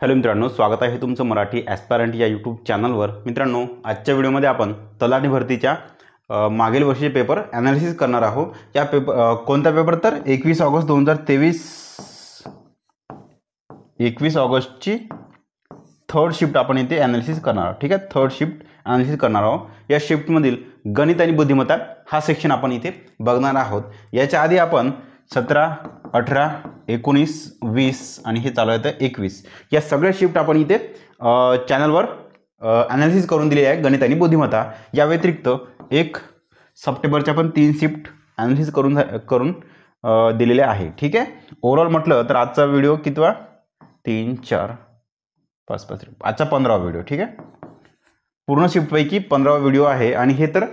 Hello मित्रांनो, स्वागत आहे तुमचं मराठी ॲस्पायरंट या यूट्यूब चॅनलवर। मित्रांनो, आजच्या व्हिडिओमध्ये आपण तलाठी भरतीच्या मागील वर्षीचे पेपर ॲनालिसिस करणार आहोत। या कोणता पेपर तर 21 ऑगस्ट 2023 21 ऑगस्टची थर्ड शिफ्ट आपण इथे ॲनालिसिस करणार आहोत। ठीक आहे, थर्ड शिफ्ट ॲनालिसिस करणार आहोत। या शिफ्टमधील गणित आणि बुद्धिमत्ता हा सेक्शन आपण इथे बघणार आहोत। याच्या आधी आपण 17, 18, 19, 20 आणि हे चालू आहे 21 या सगळ्या शिफ्ट आपण इथे चॅनलवर ॲनालिसिस करून दिली आहे, गणित आणि बुद्धिमत्ता। या व्यतिरिक्त 1 सप्टेंबरच्या पण 3 शिफ्ट ॲनालिसिस करून दिलेले आहे। ठीक आहे, ओव्हरऑल म्हटलं तर आजचा व्हिडिओ कितवा 3, 4, 5, 5 आजचा 15वा व्हिडिओ। ठीक आहे, पूर्ण शिफ्टपैकी 15वा व्हिडिओ आहे आणि हे तर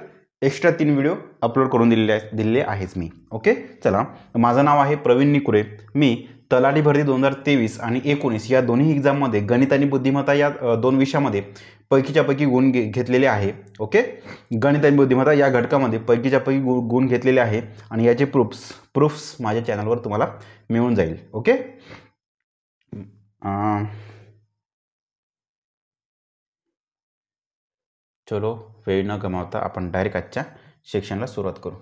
एक्स्ट्रा 3 व्हिडिओ अपलोड करून दिलेले आहेच मी। ओके, चला, माझं नाव आहे प्रवीण निकुरे। मी तलाठी भरती 2023 आणि 19 या दोन्ही एक्झाममध्ये गणित आणि बुद्धिमत्ता या दोन विषयामध्ये पैकीच्या पैकी गुण घेतलेले आहे। ओके, गणित आणि बुद्धिमत्ता या घटकामध्ये पैकीच्या पैकी गुण घेतलेले आहे आणि याचे प्रूफ्स माझ्या चॅनलवर तुम्हाला मिळून जाईल। ओके, चलो वेळ न गमावता आपण डायरेक्ट आजच्या सेक्शनला सुरुवात करू।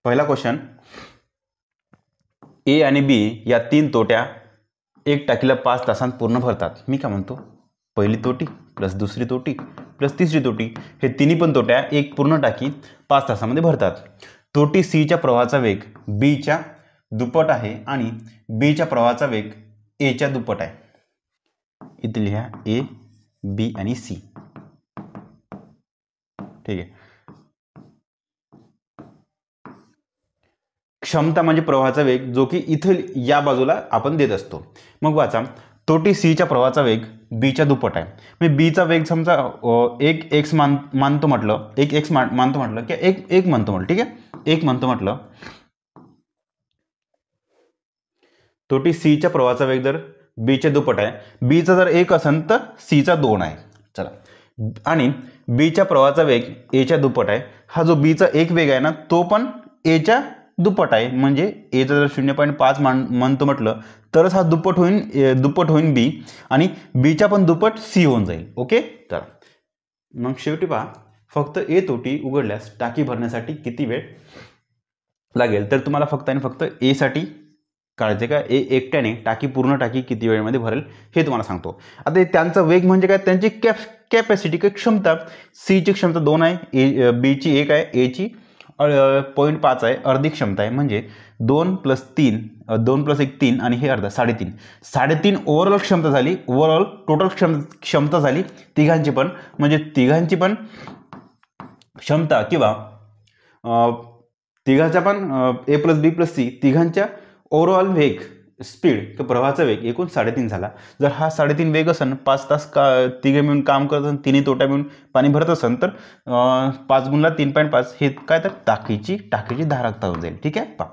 पहिला क्वेश्चन, ए आणि बी या 3 तोट्या एक टाकीला 5 तासांत पूर्ण भरतात। मी काय म्हणतो, पहिली तोटी प्लस दुसरी तोटी प्लस तिसरी तोटी हे तिन्ही पण तोट्या एक पूर्ण टाकी 5 तासामध्ये भरतात। तोटी सीच्या प्रवाहाचा वेग बीच्या दुप्पट आहे आणि बीच्या प्रवाहाचा वेग एच्या दुप्पट आहे। इथे लिहा ए, बी आणि सी। ठीक आहे, क्षमता म्हणजे प्रवाहाचा वेग जो की इथं या बाजूला आपण देत असतो। मग वाचा, तोटी सीच्या प्रवाहाचा वेग बीच्या दुप्पट आहे। म्हणजे बीचा वेग समजा एक एक्स मानतो म्हटलं, एक एक्स मानतो म्हटलं की एक म्हणतो म्हटलं। ठीक आहे, एक म्हणतो म्हटलं, तोटी सीच्या प्रवाहाचा वेग जर बीच्या दुप्पट आहे, बीचा जर 1 असेल तर सीचा 2 आहे। चला, आणि बीच्या प्रवाहाचा वेग एच्या दुप्पट आहे। हा जो बीचा एक वेग आहे ना, तो पण एच्या दुप्पट आहे। म्हणजे एचा जर 0.5 म्हणतो म्हटलं तरच हा दुप्पट होईल बी, आणि बीच्या पण दुप्पट सी होऊन जाईल। ओके, तर मग शेवटी पहा, फक्त ए तोटी उघडल्यास टाकी भरण्यासाठी किती वेळ लागेल, तर तुम्हाला फक्त आणि फक्त ए साठी काढायचे का, ए एकट्याने पूर्ण टाकी किती वेळेमध्ये भरेल हे तुम्हाला सांगतो। आता त्यांचा वेग म्हणजे काय, त्यांची कॅपॅसिटी किंवा क्षमता, सीची क्षमता 2 आहे, बीची 1 आहे, एची 0.5 आहे, अर्धी क्षमता आहे। म्हणजे 2 + 3, 2 + 1 3 आणि हे अर्धा 3.5 ओव्हरऑल क्षमता झाली। ओव्हरऑल टोटल क्षमता झाली तिघांची पण, म्हणजे तिघांची पण क्षमता किंवा तिघांच्या पण ए + बी + सी तिघांच्या ओव्हरऑल वेग स्पीड किंवा प्रवाहाचा वेग एकूण 3.5 झाला। जर हा 3.5 वेग असेल, 5 तास तिघे मिळून काम करत असेल, तिन्ही तोट्या मिळून पाणी भरत असेल, तर 5 × 3.5 हे काय, तर टाकीची धारकता होऊन जाईल। ठीक आहे, पहा,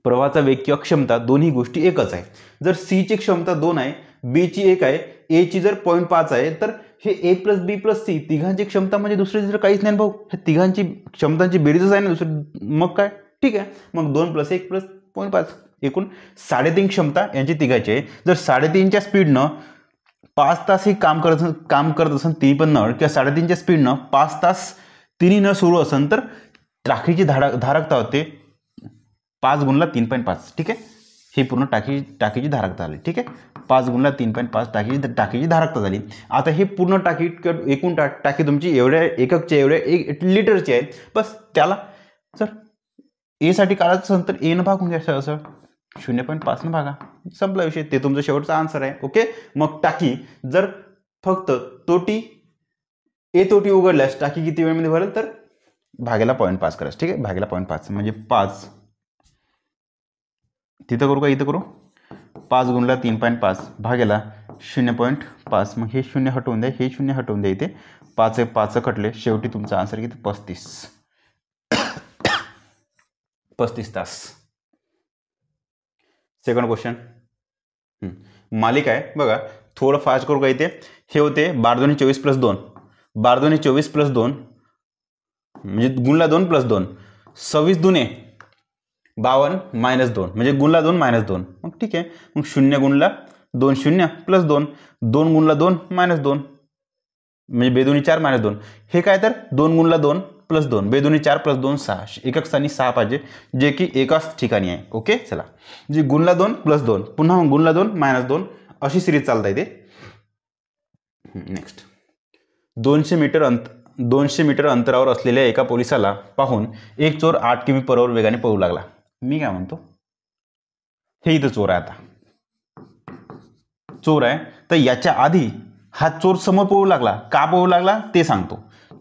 प्रवाहाचा वेग किंवा क्षमता दोन्ही गोष्टी एकच आहे। जर सी ची क्षमता 2 आहे, बी ची 1 आहे, ए ची जर 0.5 आहे, तर हे ए + बी + सी तिघांची क्षमता म्हणजे दुसरी दुसरं काहीच नाही भाऊ, हे तिघांची क्षमतांची बेरीजच आहे ना दुसरी। मग काय, ठीक आहे, मग 2 + 1 + 0.5 एकूण 3.5 क्षमता यांची तिघांची आहे। जर 3.5च्या स्पीडनं 5 तास ही काम करत असेल ती पण नळ, किंवा 3.5च्या स्पीडनं 5 तास तिन्ही नळ सुरू असेल, तर टाकीची धारकता होते 5 × 3.5। ठीक आहे, ही पूर्ण टाकीची धारकता झाली। ठीक आहे, 5 × 3.5 टाकीची धारकता झाली। आता हे पूर्ण टाकी एकूण टाकी तुमची एवढ्या एककच्या एवढ्या 1 लिटरची आहे। बस त्याला जर ए साठी काढायचं असेल तर ए न भागून घ्यायचं, असं 0.5 न भागा, संपला विषय। ते तुमचं शेवटचा आन्सर आहे। ओके, मग टाकी जर फक्त ए तोटी उघडल्यास टाकी किती वेळेमध्ये भरेल, तर भागायला 0.5 करायचं। ठीक आहे, भागायला 0.5 म्हणजे 5, तिथं करू का, इथं करू, 5 × 3.5 भागायला 0.5, मग हे 0 हटवून द्या, हे 0 हटवून द्या, इथे 5 कटले, शेवटी तुमचा आन्सर किती, 35 तास। सेकंड क्वेश्चन, मालिका आहे बघा, थोडं फास्ट करू का, इथे हे होते 12 × 24 + 2 12 दुणे 24 प्लस 2 म्हणजे गुणला 2 प्लस 2, 26 दुणे 52 मायनस 2 म्हणजे गुणला 2 मायनस 2. मग ठीक आहे, मग 0 गुणला 2 0 प्लस 2, 2 गुणला 2 मायनस 2 म्हणजे बेदुनी 4 मायनस 2. हे काय तर 2 गुणला 2 प्लस 2, बेदुनी 4 प्लस 2 6. एकक स्थानी 6 पाहिजे जे की एकाच ठिकाणी आहे. ओके, चला म्हणजे गुणला 2 प्लस 2, पुन्हा गुणला 2 मायनस 2 अशी सिरीज चालता येते. नेक्स्ट, 200 मीटर अंतरावर असलेल्या एका पोलिसाला पाहून एक चोर 8 किमी/h वेगाने पळू लागला. मी काय म्हणतो, हे इथं चोर आहे. आता चोर आहे तर याच्या आधी हा चोर समोर पळू लागला. का पळू लागला ते सांगतो.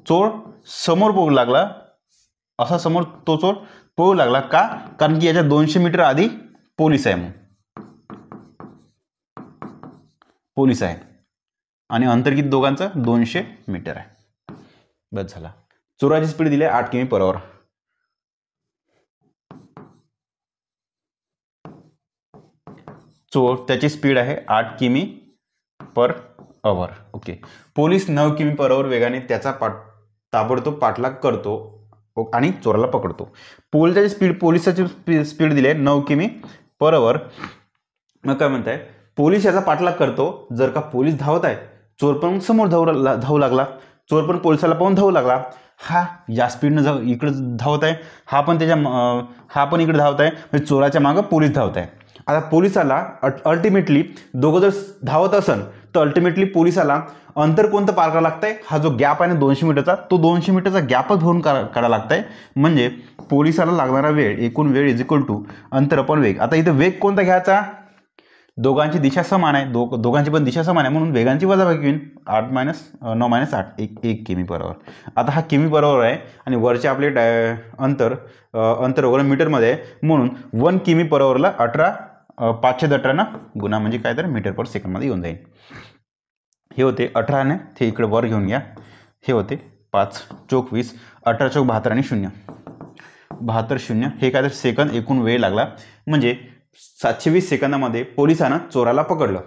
चोर समोर पळू लागला, असा समोर तो चोर पळू लागला का, कारण की याच्या 200 मीटर आधी पोलीस आहे. मग पोलीस आहे आणि अंतर किती दोघांचं 200 मीटर आहे. बस झाला. चोराची स्पीड दिली 8 किमी/h. चोर त्याची स्पीड आहे 8 किमी/h. ओके, पोलीस 9 किमी/h वेगाने त्याचा ताबडतोब पाठलाग करतो आणि चोराला पकडतो. पोलिसाची स्पीड दिली आहे 9 किमी/h. मग काय म्हणताय, पोलीस याचा पाठलाग करतो. जर का पोलीस धावत आहे, चोर पण समोर धावू लागला, चोर पण पोलिसाला पाहून धावू लागला. हा या स्पीडनं इकडे धावत आहे, हा पण इकडे धावत आहे, म्हणजे चोराच्या मागं पोलीस धावत आहे. आता पोलिसाला अल्टिमेटली दोघं जर धावत असेल तर अल्टिमेटली पोलिसाला अंतर कोणतं पार करावं लागतंय, हा जो गॅप आहे ना 200 मीटरचा, तो 200 मीटरचा गॅपच भरून काढावा लागतंय. म्हणजे पोलिसाला लागणारा वेळ, एकूण वेळ इज इक्वल टू अंतर अपन वेग. आता इथं वेग कोणता घ्यायचा, दोघांची दिशा समान आहे, दोघांची पण दिशा समान आहे, म्हणून वेगांची वजाबाकी होईल. 9 - 8 1 किमी/h. आता हा किमी/h आहे आणि वरचे आपले अंतर वगैरे मीटरमध्ये आहे, म्हणून 1 किमी/h 518 ना गुणा म्हणजे काय तर मीटर/सेकंड मध्ये येऊन जाईल. हे होते 18 ने ते इकडे वर घेऊन घ्या. हे होते 5 चोक 20, 18 चोक 72 आणि 0 72 0. हे काय तर सेकंद एकूण वेळ लागला. म्हणजे 720 सेकंदामध्ये पोलिसांना चोराला पकडलं.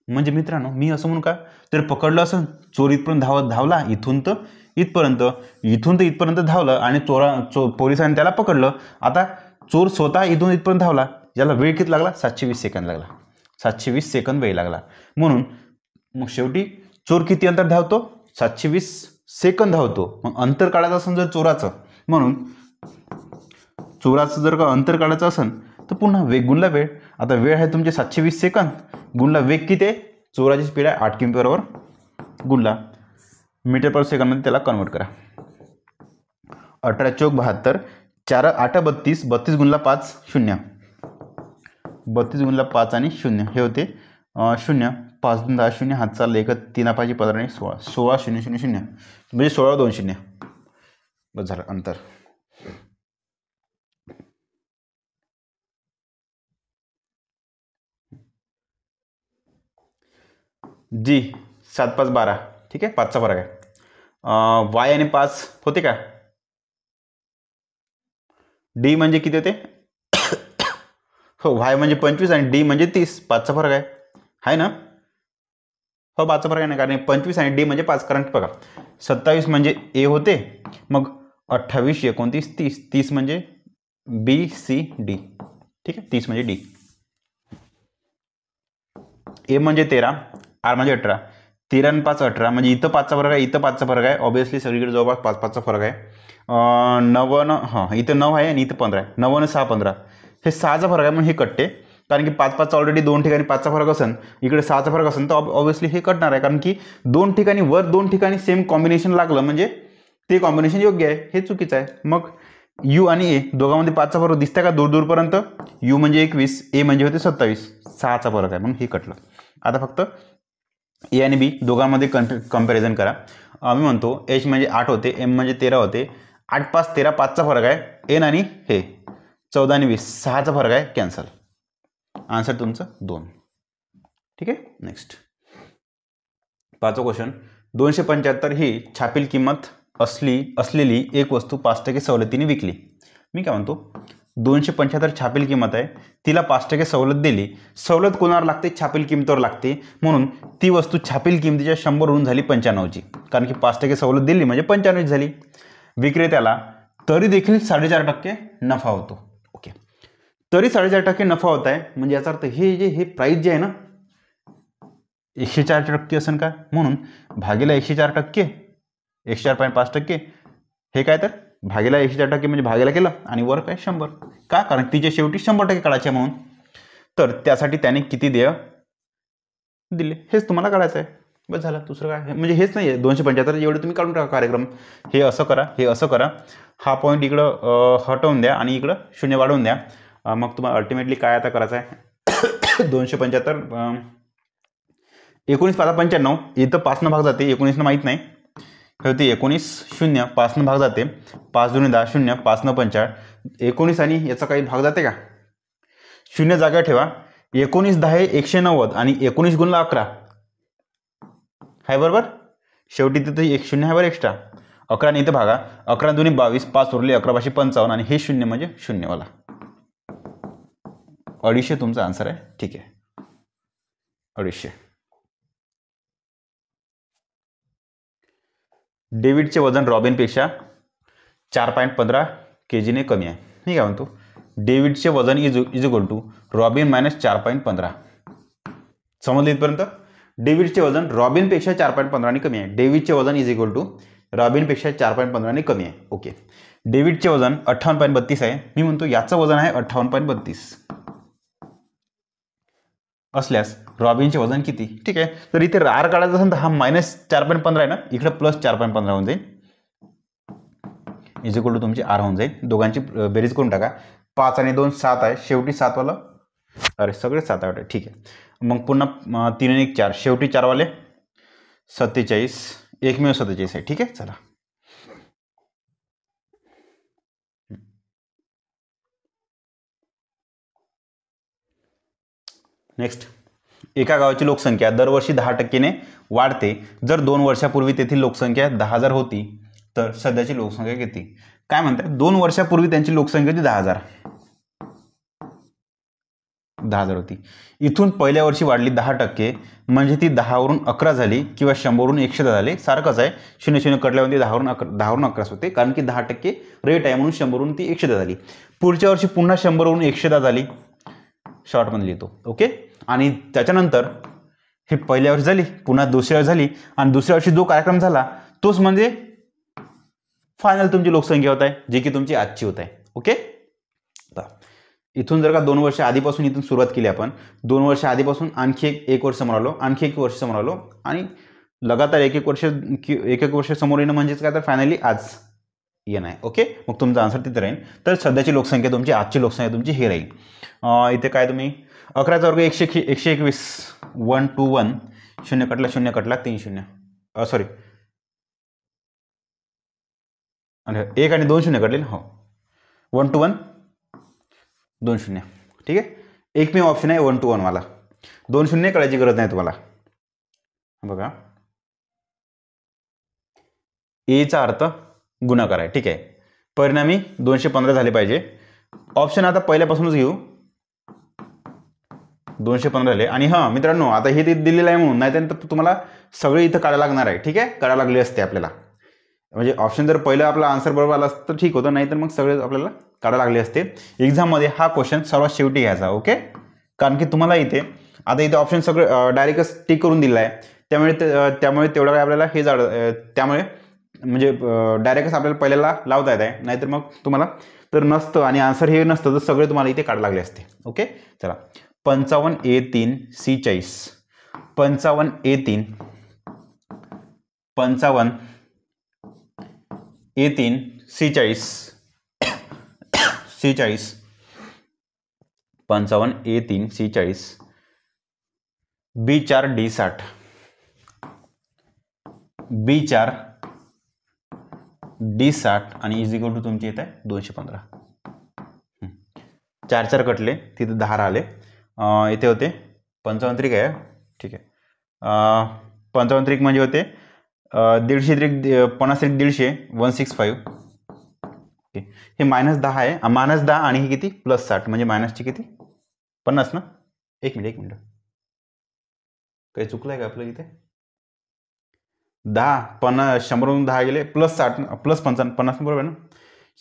म्हणजे मित्रांनो, मी असं म्हणू का, तर पकडलं असं चोर इथपर्यंत धावला, इथून तर इथपर्यंत धावलं आणि पोलिसांनी त्याला पकडलं. आता चोर स्वतः इथून इथपर्यंत धावला, ज्याला वेळ किती लागला 720 सेकंद लागला. 720 सेकंद वेळ लागला. म्हणून मग शेवटी चोर किती अंतर धावतो, 720 सेकंद धावतो. मग अंतर काढायचं असेल जर चोराचं, म्हणून चोराचं जर का अंतर काढायचं असेल तर पुन्हा वेग गुणला वेळ. आता वेळ आहे तुमचे 720 सेकंद गुणला वेग किती आहे, चोराची स्पीड आहे 8 किमी/h गुणला मीटर/सेकंड मध्ये त्याला कन्वर्ट करा. 18 चोक 72, 4 8 32, 32 गुणला 5 0, 32 गुणला 5 आणि 0. हे होते 0, 5 10 0, हात चालले 1 3 5 15 आणि 16 16 0 0 0 म्हणजे 16 2 0. बस झालं अंतर. जी 7 5 12. ठीक आहे, 5चा फरक आहे. वाय आणि 5 होते का, डी म्हणजे किती होते हो, वाय म्हणजे 25 आणि डी म्हणजे 30. 5चा फरक आहे ना, हो 5चा फरक आहे ना, कारण 25 आणि डी म्हणजे 5. कारण बघा 27 म्हणजे ए होते, मग 28 29 30, 30 म्हणजे बी सी डी. ठीक आहे, 30 म्हणजे डी. ए म्हणजे 13, आर म्हणजे 18, 13 आणि 5 18, म्हणजे इथं 5चा फरक आहे, इथं 5चा फरक आहे. ऑब्विसली सगळीकडे जवळपास 5 फरक आहे. 9 हां, इथं 9 आहे आणि इथं 15 आहे. 9 आणि 6 15, हे 6चा फरक आहे, म्हणून हे कटते. कारण की 5 ऑलरेडी 2 ठिकाणी 5चा फरक असेल, इकडे 6चा फरक असेल, तर ऑब्विसली हे कटणार आहे. कारण की 2 ठिकाणी 2 ठिकाणी सेम कॉम्बिनेशन लागलं म्हणजे ते कॉम्बिनेशन योग्य आहे, हे चुकीचं आहे. मग यू आणि ए दोघांमध्ये 5चा फरक दिसतंय का दूरपर्यंत, यू म्हणजे 21, ए म्हणजे होते 27, 6चा फरक आहे, म्हणून हे कटलं. आता फक्त ए आणि बी दोघांमध्ये कंपॅरिझन करा. मी म्हणतो एच म्हणजे 8 होते, एम म्हणजे 13 होते, 8 5 13, 5चा फरक आहे. एन आणि हे 14 आणि 20, 6चा फरक आहे, कॅन्सल. आन्सर तुमचं 2. ठीक आहे, नेक्स्ट 5वा क्वेश्चन. 275 ही छापील किंमत असलेली एक वस्तू 5% सवलतीने विकली. मी काय म्हणतो, 275 छापील किंमत आहे, तिला 5% सवलत दिली. सवलत कोणावर लागते? छापील किंमतीवर लागते. म्हणून ती वस्तू छापील किंमतीच्या 100वरून झाली 95ची, कारण की 5% सवलत दिली म्हणजे 95 झाली. विक्रेत्याला तरी देखील 4.5% नफा होतो. ओके, तरी 4.5% नफा होत आहे, म्हणजे याचा अर्थ हे प्राईस जे आहे ना 104% असेल का, म्हणून भागीला 104%, 104.5%, हे काय तर भागीला 104% म्हणजे भागीला केलं आणि वर काय 100. का? कारण तिच्या शेवटी 100% काढायचे म्हणून. तर त्यासाठी त्याने किती देय दिले हेच तुम्हाला काढायचं आहे. बस झालं, दुसरं काय म्हणजे हेच नाही आहे. 275 एवढे तुम्ही काढून टाका कार्यक्रम. हे असं करा, हे असं करा, हा पॉईंट इकडं हटवून द्या आणि इकडं 0 वाढवून द्या. मग तुम्हाला अल्टिमेटली काय आता करायचं आहे 275 19 5 95, इथं 5 भाग जाते, 19 माहीत नाही होती, 19 0 5 भाग जाते, 5 2 10 0 5 9 45, 19 आणि याचा काही भाग जाते का? 0 जागा ठेवा. 19 10 190 आणि 19 गुणला 11 आहे बरोबर. शेवटी तिथे 1 0 आहे बरं एक्स्ट्रा. 11 आणि इथे भागा, 11 2 22, 5 उरले 11 5 55 आणि हे 0 म्हणजे 0 वाला 250 तुमचा आन्सर आहे. ठीक आहे, 250. डेव्हिडचे वजन रॉबिनपेक्षा 4.15 kg कमी आहे. मी काय म्हणतो, डेव्हिडचे वजन is equal to Robin minus 4.15. समजलं इथपर्यंत? डेव्हिडचे वजन रॉबिनपेक्षा 4.15 कमी आहे. डेव्हिडचे वजन इज इक्वल टू रॉबिनपेक्षा 4.15 कमी आहे. ओके, डेव्हिडचे वजन 58.32 आहे. मी म्हणतो याचं वजन आहे 58.32 असल्यास रॉबिनचे वजन किती? ठीक आहे, तर इथे आर काढायचं असेल तर हा मायनस 4.15 आहे ना, इकडे प्लस 4.15 होऊन जाईल, इज इक्वल टू तुमची आर होऊन जाईल. दोघांची बेरीज करून टाका. 5 आणि 2 7 आहे, शेवटी 7 वाला, अरे सगळे 7 आहे. ठीक आहे, मग पुन्हा 3 आणि 1 4, शेवटी 4 वाले 47, एकमेव 47 आहे. ठीक आहे, चला नेक्स्ट. एका गावाची लोकसंख्या दरवर्षी 10% वाढते. जर 2 वर्षापूर्वी तेथील लोकसंख्या 10,000 होती तर सध्याची लोकसंख्या किती? काय म्हणतात, 2 वर्षापूर्वी त्यांची लोकसंख्या होती 10,000 होती. इथून पहिल्या वर्षी वाढली 10%, म्हणजे ती 10वरून 11 झाली किंवा 100वरून 110 झाली. सारखंच आहे, 0 0 कटल्यावर ती 10वरून 11 होते, कारण की 10% रेट आहे म्हणून 100वरून ती 110 झाली. पुढच्या वर्षी पुन्हा 100वरून 110 झाली, शॉर्टमध्ये लिहितो. ओके, आणि त्याच्यानंतर हे पहिल्या वर्षी झाली, पुन्हा दुसऱ्या वर्षी झाली, आणि दुसऱ्या वर्षी जो कार्यक्रम झाला तोच म्हणजे फायनल तुमची लोकसंख्या होत आहे, जी की तुमची आजची होत आहे. ओके, इथून जर का 2 वर्ष आधीपासून इथून सुरुवात केली आपण, 2 वर्ष आधीपासून आणखी एक वर्ष समोर आलो, आणखी 1 वर्ष समोर आलो, आणि लगातार एक एक वर्ष समोर येणं म्हणजेच काय तर फायनली आज येणं आहे. ओके, मग तुमचा आन्सर तिथे राहील. तर सध्याची लोकसंख्या तुमची, आजची लोकसंख्या तुमची हे राहील. इथे काय तुम्ही 11चा वर्ग 121, 1 2 1, 0 कटला 0 कटला 3 0, सॉरी, आणि 1 आणि 2 0 कटले. हो, 1 2 1 2 0. ठीक आहे, एकमेव ऑप्शन आहे 1 2 1 वाला. 2 0 कळायची गरज नाही तुम्हाला. बघा, एचा अर्थ गुणाकार आहे. ठीक आहे, परिणामी 215 झाले पाहिजे. ऑप्शन आता पहिल्यापासूनच घेऊ, 215 झाले. आणि हां मित्रांनो, आता हे दिलेलं आहे म्हणून नाही तर तुम्हाला सगळे इथं काढायला लागणार आहे. ठीक आहे, काढायला लागले असते आपल्याला, म्हणजे ऑप्शन जर पहिलं आपला आन्सर बरोबर आला असतं तर ठीक होतं, नाही तर मग सगळे आपल्याला काढायला लागले असते. एक्झाममध्ये हा क्वेश्चन सर्वात शेवटी घ्यायचा. ओके, कारण की तुम्हाला इथे ऑप्शन सगळं डायरेक्टच टिक करून दिलं आहे, त्यामुळे तेवढं काय आपल्याला हे त्यामुळे म्हणजे डायरेक्टच आपल्याला पहिल्याला लावता येत आहे, नाहीतर मग तुम्हाला तर नसतं आणि आन्सर हे नसतं तर सगळे तुम्हाला इथे काढायला लागले असते. ओके, चला 55 A3 C40, 55 A3, 55 A3 C40, 55 A3 C40, B4 D60, B4 D60 आणि इज इक्वल टू तुमची येत आहे 215. 4 4 कटले, तिथे 10 राहिले, इथे होते 55 त्रिक आहे. ठीक आहे, 55 त्रिक म्हणजे होते 150 त्रिक 50 त्रिक 150, 165, हे -10 आहे, -10 आणि हे किती +60 म्हणजे मायनसचे किती 50 ना. एक मिनिट काही चुकलंय का आपलं इथे. 100 10 गेले +60 +55 50 बरोबर ना.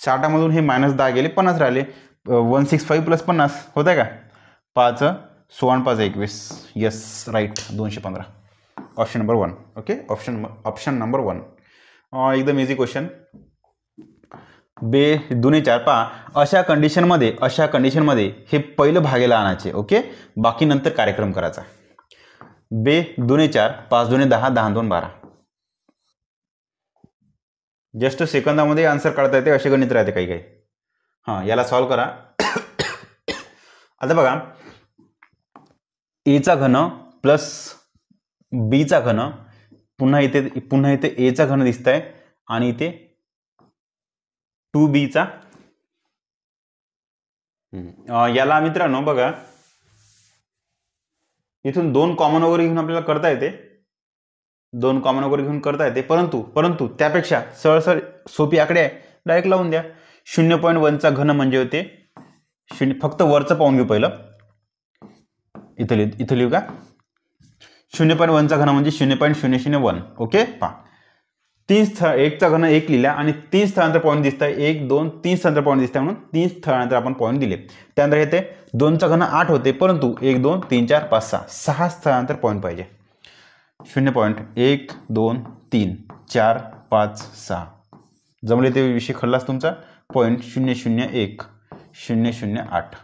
60मधून हे -10 गेले 50 राहिले. 165 + 50 होत आहे का. 5 16 5 21. Yes right 215. Option number 1. Okay option number 1 एकदम इझी क्वेश्चन. 2 दुने 4 पहा अशा कंडिशनमध्ये हे पहिलं भागेला आणायचे. ओके बाकी नंतर कार्यक्रम करायचा. 2 दुने 4 5 दुने 10 10 2 12. जस्ट सेकंदामध्ये आन्सर काढता येते असे गणित राहते काही काही. हां याला सॉल्व करा. आता बघा ए चा घन प्लस बी चा घन पुन्हा इथे ए चा घन दिसत आहे आणि इथे 2b चा. याला मित्रांनो बघा इथून 2 कॉमन वगैरे घेऊन आपल्याला करता येते. 2 कॉमन वगैरे घेऊन करता येते परंतु त्यापेक्षा सरळ सोपी आकडे आहे डायरेक्ट लावून द्या. 0.1 चा घन म्हणजे होते 0. फक्त वरचं पाहून घेऊ पहिलं. इथं लिहू का 0.1 चा घन म्हणजे 0.001. ओके पहा 1 चा घन 1 लिहिला आणि 3 स्थळांतर पॉईंट दिसत आहे. 1 2 3 स्थळांतर पॉईंट दिसत आहे म्हणून 3 स्थळांतर आपण पॉईंट दिले. त्यानंतर येते 2 चा घन 8 होते परंतु 1 2 3 4 5 6 स्थळांतर पॉईंट पाहिजे. 0.1 2 3 4 5 6 जमले ते विषय खल्लास तुमचा. 0.001 008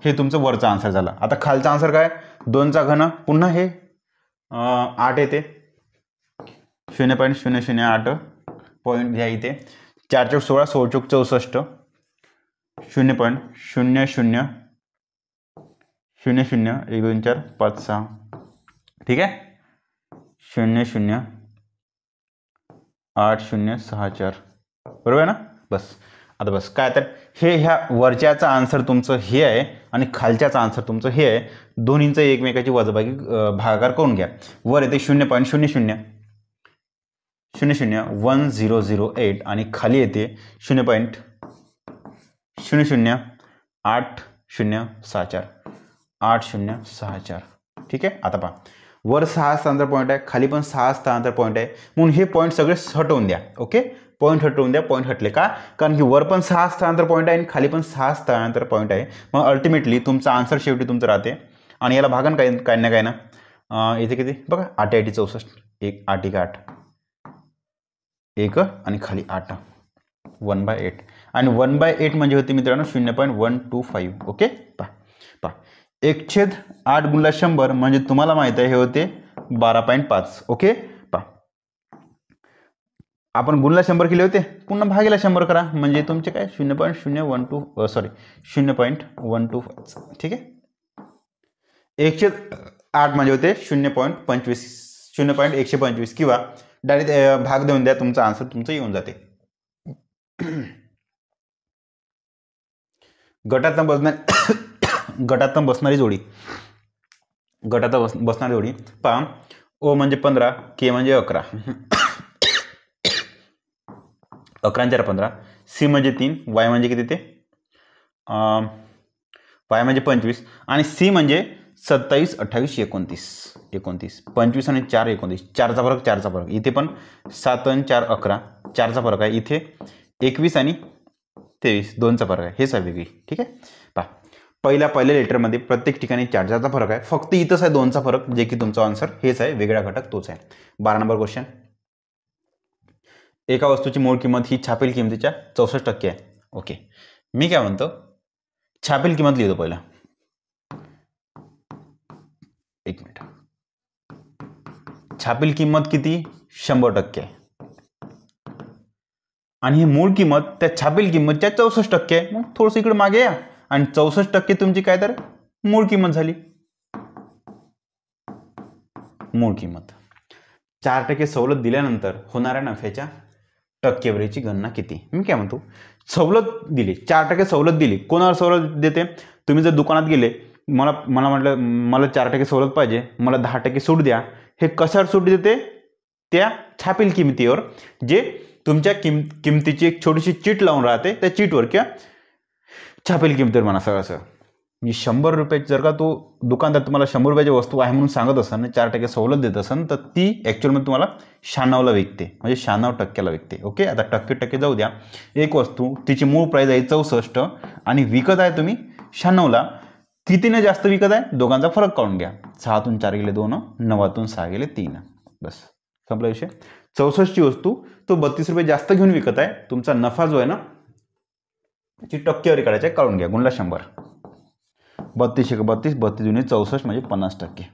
हे तुमचं वरचा आन्सर झाला. आता खालचा आन्सर काय 2 चा घन पुन्हा हे 8 येते 0.008 पॉईंट घ्या इथे. 4 चौक 16 16 चौक 64 0.00 00 1 2 4 5 6 ठीक आहे 0.08064 बरोबर आहे ना. बस आता बस काय तर हे ह्या वरच्याचा आन्सर तुमचं हे आहे आणि खालच्याचा आन्सर तुमचं हे आहे. दोन्हींचं एकमेकाची वजाबाकी भागाकार करून घ्या. वर येते 0.001008 आणि खाली येते 0.008064 8064 ठीक आहे. आता पहा वर 6 स्थळांतर पॉईंट आहे खाली पण 6 स्थळांतर पॉईंट आहे म्हणून हे पॉईंट सगळे हटवून द्या. ओके पॉईंट हटवून द्या. पॉईंट हटले का कारण की वर पण 6 स्थळांतर पॉईंट आहे आणि खाली पण 6 स्थळांतर पॉईंट आहे. मग अल्टिमेटली तुमचा आन्सर शेवटी तुमचं राहते. आणि याला भागन काय ना इथे किती बघा 8 8 64 1 8 1 8 1 आणि खाली 8 1/8 आणि 1/8 म्हणजे होते मित्रांनो 0.125. ओके पहा 1/8 गुणला 100 म्हणजे तुम्हाला माहित आहे हे होते 12.5. ओके पहा आपण गुणला 100 केले होते पुन्हा भागीला 100 करा म्हणजे तुमचे काय 0.125 ठीक आहे. 1/8 म्हणजे होते 0.125 किंवा डायरेक्ट भाग देऊन द्या तुमचा आन्सर तुमचं येऊन जाते. गटात बसणारी जोडी पहा ओ म्हणजे 15 के म्हणजे 11 11 4 15 सी म्हणजे 3 वाय म्हणजे किती ते वाय म्हणजे 25 आणि सी म्हणजे 27 28 29 25 आणि 4 29 4चा फरक इथे पण 7 आणि 4 11 4चा फरक आहे. इथे 21 आणि 23 2चा फरक आहे. हेच आहे वेगळी ठीक आहे. पहा पहिल्या लेटरमध्ये प्रत्येक ठिकाणी 4चा फरक आहे फक्त इथंच आहे 2चा फरक जे की तुमचा आन्सर हेच आहे वेगळा घटक तोच आहे. 12 नंबर क्वेश्चन. एका वस्तूची मूळ किंमत ही छापील किमतीच्या 64% आहे. ओके मी काय म्हणतो छापील किंमत लिहितो पहिला. एक मिनिट छापील किंमत किती 100% आहे आणि ही मूळ किंमत त्या छापील किंमतच्या 64% आहे. मग थोडंसं इकडे मागे या आणि 64% तुमची काय तर मूळ किंमत झाली. मूळ किंमत 4% सवलत दिल्यानंतर होणाऱ्या नफ्याच्या टक्केवारीची गणना किती. मी काय म्हणतो सवलत दिली 4% सवलत दिली. कोणावर सवलत देते तुम्ही जर दुकानात गेले मला म्हटलं मला 4% सवलत पाहिजे मला 10% सूट द्या. हे कशावर सूट देते त्या छापील किमतीवर जे तुमच्या किमतीची एक छोटीशी चिट लावून राहते, त्या चिटवर किंवा छापेल किमतीवर म्हणा असं मी 100 रुपयाची जर का तो दुकानदार तुम्हाला 100 रुपयाची वस्तू आहे म्हणून सांगत असेल, 4% सवलत देत असेल, तर ती ॲक्च्युअलमध्ये तुम्हाला 96ला विकते, म्हणजे 96% विकते. ओके, आता टक्के जाऊ द्या. एक वस्तू तिची मूळ प्राईस आहे 64 आणि विकत आहे तुम्ही 96ला. कितीने जास्त विकत आहे, दोघांचा फरक काढून घ्या. 6तून 4 गेले 2, 9तून 6 गेले 3. बस संपला विषय. 64ची वस्तू तो 32 रुपये जास्त घेऊन विकत आहे. तुमचा नफा जो आहे ना, ती टक्केवारी काढायची आहे, काढून घ्या. गुणला 100. 32 1 32, 32 दुनी 64 म्हणजे 50%.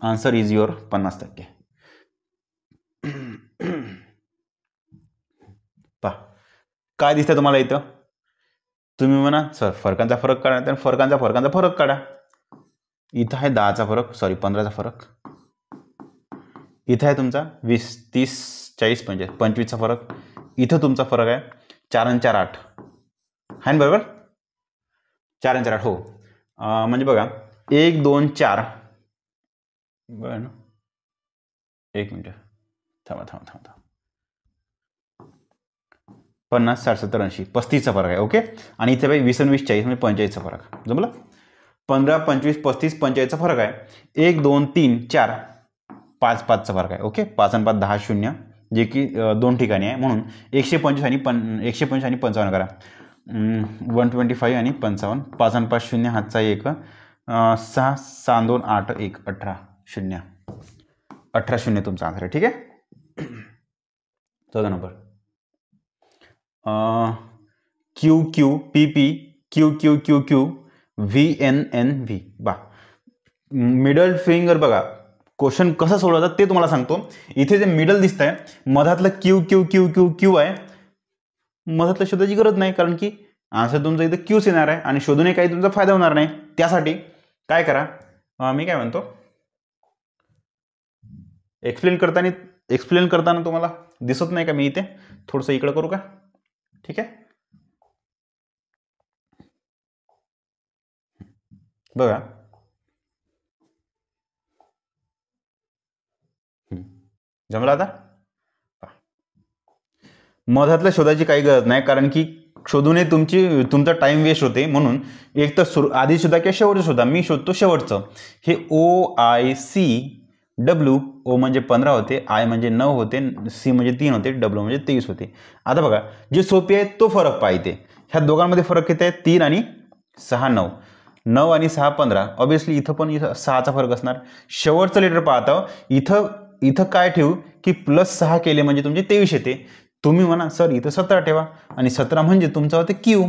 Answer is your 50%. पहा काय दिसतंय तुम्हाला इथं. तुम्ही म्हणा सर फरकांचा फरक काढा, तर फरकांचा फरक काढा. इथं आहे 10चा फरक, 15चा फरक. इथं आहे तुमचा 20 30 40 50 25चा फरक. इथं तुमचा फरक आहे 4 आणि 4 8 आहे ना, बरोबर. 4 आणि 4 8 हो. म्हणजे बघा 1 2 4 बरं ना. 1 मिनिट थांबा. 50 60 70 80 35चा फरक आहे. ओके, आणि इथे बाई 20 20 40 म्हणजे 45चा फरक. जमलं. 15 25 35 45चा फरक आहे. 1 2 3 4 5 5चा फरक आहे. ओके, 5 आणि 5 10 0, जे की 2 ठिकाणी आहे, म्हणून 125 आणि 55 करा. 125 आणि 55. 5 आणि 5 0, हातचा 1, 6 6 2 8 1 18 0. 18 0 तुमचा आन्सर आहे. ठीक आहे. 14 number. Q Q P P Q Q Q Q V N N V. बा मिडल फिंगर बघा. क्वेश्चन कसं सोडवतात ते तुम्हाला सांगतो. इथे जे मिडल दिसत आहे, मधातलं Q Q Q Q Q आहे. मधातलं शोधायची गरज नाही, कारण की आन्सर तुमचा इथं क्यूच येणार आहे आणि शोधूनही काही तुमचा फायदा होणार नाही. त्यासाठी काय करा, मी काय म्हणतो, एक्सप्लेन करताना तुम्हाला दिसत नाही का, मी इथे थोडंसं इकडं करू का. ठीक आहे, बघा जमलं. आता मधातलं शोधायची काही गरज नाही, कारण की शोधूनही तुमचा टाइम वेस्ट होते. म्हणून एक तर आधी शोधा किंवा शेवटचं शोधा. मी शोधतो शेवटचं. हे OICW. O म्हणजे 15 होते, I म्हणजे 9 होते, C म्हणजे 3 होते, W म्हणजे 23 होते. आता बघा जे सोपे आहे तो फरक पाहिजे. ह्या दोघांमध्ये फरक किती आहे, 3 आणि 6 9. 9 आणि 6 15. ऑब्विसली इथं पण 6चा फरक असणार. शेवटचं लेटर पाहता इथं काय ठेवू की +6 केले म्हणजे तुमचे 23 येते. तुम्ही म्हणा सर इथं 17 ठेवा, आणि 17 म्हणजे तुमचा होते क्यू.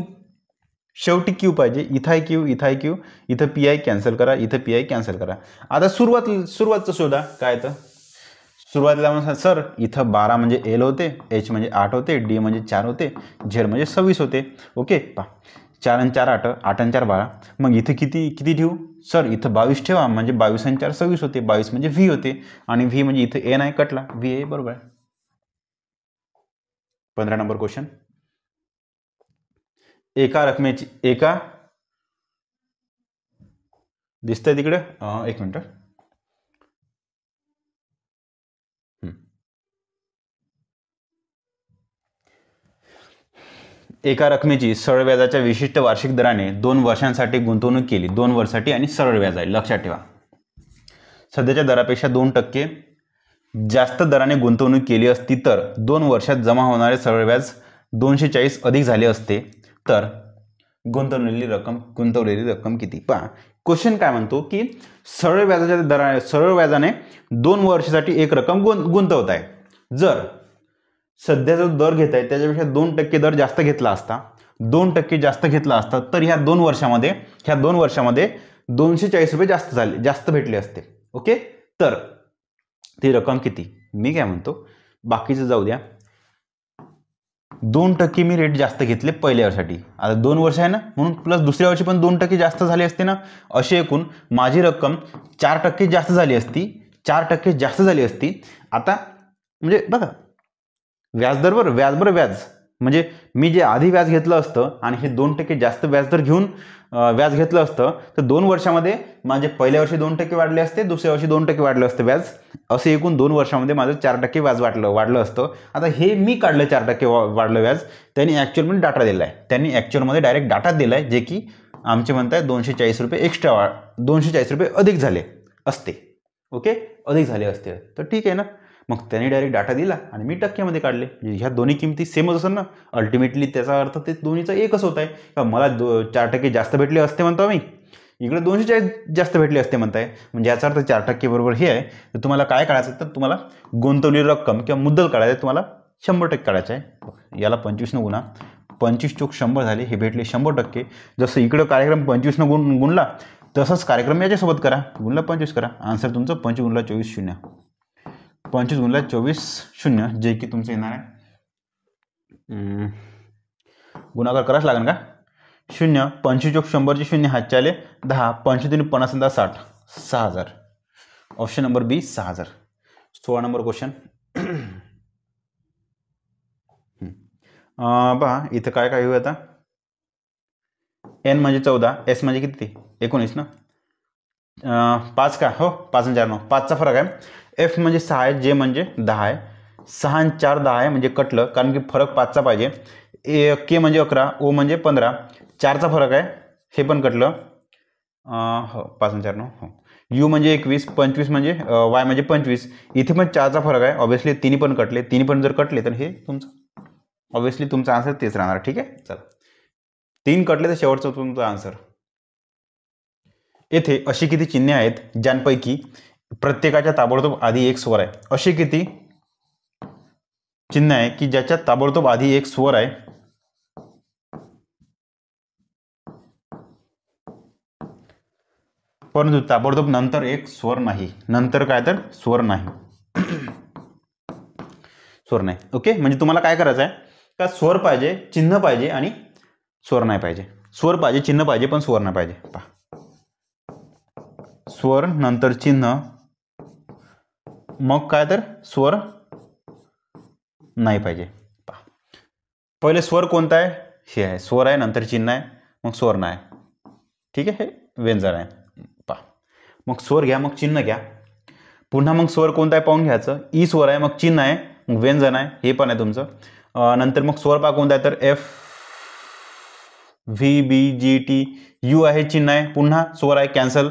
शेवटी क्यू पाहिजे. इथं आहे क्यू, इथं आहे क्यू, इथं PI कॅन्सल करा, इथं PI कॅन्सल करा. आता सुरुवातचं शोधा. काय तर सुरुवातीला म्हणा सर इथं 12 म्हणजे L होते, H म्हणजे 8 होते, D म्हणजे 4 होते, Z म्हणजे 26 होते. ओके, पहा 4 आणि 4 8, 8 आणि 4 12. मग इथे किती ठेवू सर, इथं 22 ठेवा, म्हणजे 22 आणि 4 26 होते. 22 म्हणजे V होते, आणि V म्हणजे इथं N आहे, कटला V आहे, बरोबर आहे. 15 नंबर क्वेश्चन. एका दिसतंय तिकडे, 1 मिनिट. एका रकमेची सरळ व्याजाच्या विशिष्ट वार्षिक दराने 2 वर्षांसाठी गुंतवणूक केली. 2 वर्षासाठी आणि सरळ व्याज आहे, लक्षात ठेवा. सध्याच्या दरापेक्षा 2% जास्त दराने गुंतवणूक केली असती तर 2 वर्षात जमा होणारे सरळ व्याज 240 अधिक झाले असते, तर गुंतवलेली रक्कम किती. पहा क्वेश्चन काय म्हणतो की सरळ व्याजाने 2 वर्षासाठी एक रक्कम गुंतवत आहे. जर सध्याचा दर घेत आहे त्याच्यापेक्षा 2% दर जास्त घेतला असता, 2% जास्त घेतला असता, तर ह्या 2 वर्षामध्ये 240 रुपये जास्त भेटले असते. ओके, तर ती रक्कम किती. मी काय म्हणतो, बाकीचं जाऊ द्या. 2% मी रेट जास्त घेतले पहिल्या वर्षासाठी. आता 2 वर्ष आहे ना, म्हणून प्लस दुसऱ्या वर्षी पण 2% जास्त झाले असते ना. अशी एकूण माझी रक्कम 4% जास्त झाली असती. 4% जास्त झाली असती. आता म्हणजे बघा, व्याजदर व्याज म्हणजे मी जे आधी व्याज घेतलं असतं आणि हे 2% जास्त व्याजदर घेऊन व्याज घेतलं असतं तर 2 वर्षामध्ये माझे पहिल्या वर्षी 2% वाढले असते, दुसऱ्या वर्षी 2% वाढलं असतं व्याज, असे एकूण 2 वर्षामध्ये माझं 4% व्याज वाढलं असतं. आता हे मी काढलं 4% वाढलं व्याज, त्यांनी ॲक्च्युअलमध्ये डाटा दिला आहे, त्यांनी ॲक्च्युअलमध्ये डायरेक्ट डाटा दिला आहे, जे की आमचे म्हणताय 240 रुपये एक्स्ट्रा 240 रुपये अधिक झाले असते. ओके, अधिक झाले असते तर ठीक आहे ना. मग त्यांनी डायरेक्ट डाटा दिला आणि मी टक्क्यामध्ये काढले. ह्या दोन्ही किमती सेमच असेल ना, अल्टिमेटली त्याचा अर्थ ते दोन्हीचा एकच होत आहे का. मला 4% जास्त भेटले असते म्हणतो मी, इकडे 240 जास्त भेटले असते म्हणताय, म्हणजे याचा अर्थ 4% बरोबर हे आहे. तर तुम्हाला काय काढायचं तर तुम्हाला गुंतवलेली रक्कम किंवा मुद्दल काढायचं आहे, तुम्हाला 100% काढायचं आहे. याला 25 न गुणा, 25 चोक 100 झाले, हे भेटले 100%. जसं इकडं कार्यक्रम 25 न गुणला तसंच कार्यक्रम याच्यासोबत करा, गुणला 25 करा. आन्सर तुमचं 25 गुणला 24 0, 25 गुणला 24 0, जे की तुमचं येणार आहे, गुणाकार कराच लागेल का 0, 25 चोक 100चे 0 हातचे आले 10, 25 50 60, 6000. ऑप्शन नंबर बी 6000. 16 नंबर क्वेश्चन. पहा इथं काय काय होईल आता. एन म्हणजे 14, एस म्हणजे किती 19 ना, 5 का हो 5 आणि 4 9, 5चा फरक आहे. एफ म्हणजे 6 आहे, जे म्हणजे 10 आहे, 6 आणि 4 10 आहे म्हणजे कटलं, कारण की फरक 5चा पाहिजे. के म्हणजे 11, ओ म्हणजे 15, 4चा फरक आहे, हे पण कटलं. हो 5 आणि 4 9 हो. यू म्हणजे 21, 25 म्हणजे वाय म्हणजे 25, इथे पण 4चा फरक आहे. ऑब्व्हियसली तिन्ही पण कटले, तिन्ही पण जर कटले तर हे तुमचं ऑब्व्हियसली तुमचा आन्सर तेच राहणार. ठीक आहे, चला 3 कटले तर शेवटचं तुमचा आन्सर. येथे अशी किती चिन्हे आहेत ज्यांपैकी प्रत्येकाच्या ताबडतोब आधी एक स्वर आहे. अशी किती चिन्ह आहे की ज्याच्यात ताबडतोब आधी एक स्वर आहे, परंतु ताबडतोब नंतर एक स्वर नाही. नंतर काय तर स्वर नाही, स्वर नाही. ओके, म्हणजे तुम्हाला काय करायचं आहे का स्वर पाहिजे, चिन्ह पाहिजे आणि स्वर नाही पाहिजे. स्वर पाहिजे, चिन्ह पाहिजे, पण स्वर नाही पाहिजे. पहा स्वर नंतर चिन्ह, मग काय तर स्वर नाही पाहिजे. पहा पहिले स्वर कोणता आहे, हे आहे स्वर आहे, नंतर चिन्ह आहे, मग स्वर नाही. ठीक आहे, हे व्यंजन आहे. पहा मग स्वर घ्या, मग चिन्ह घ्या, पुन्हा मग स्वर कोणता आहे पाहून घ्यायचं. ई स्वर आहे, मग चिन्ह आहे, मग व्यंजन आहे, हे पण आहे तुमचं. नंतर मग स्वर पहा कोणता आहे तर एफ व्ही बी जी टी यू आहे, चिन्ह आहे, पुन्हा स्वर आहे, कॅन्सल.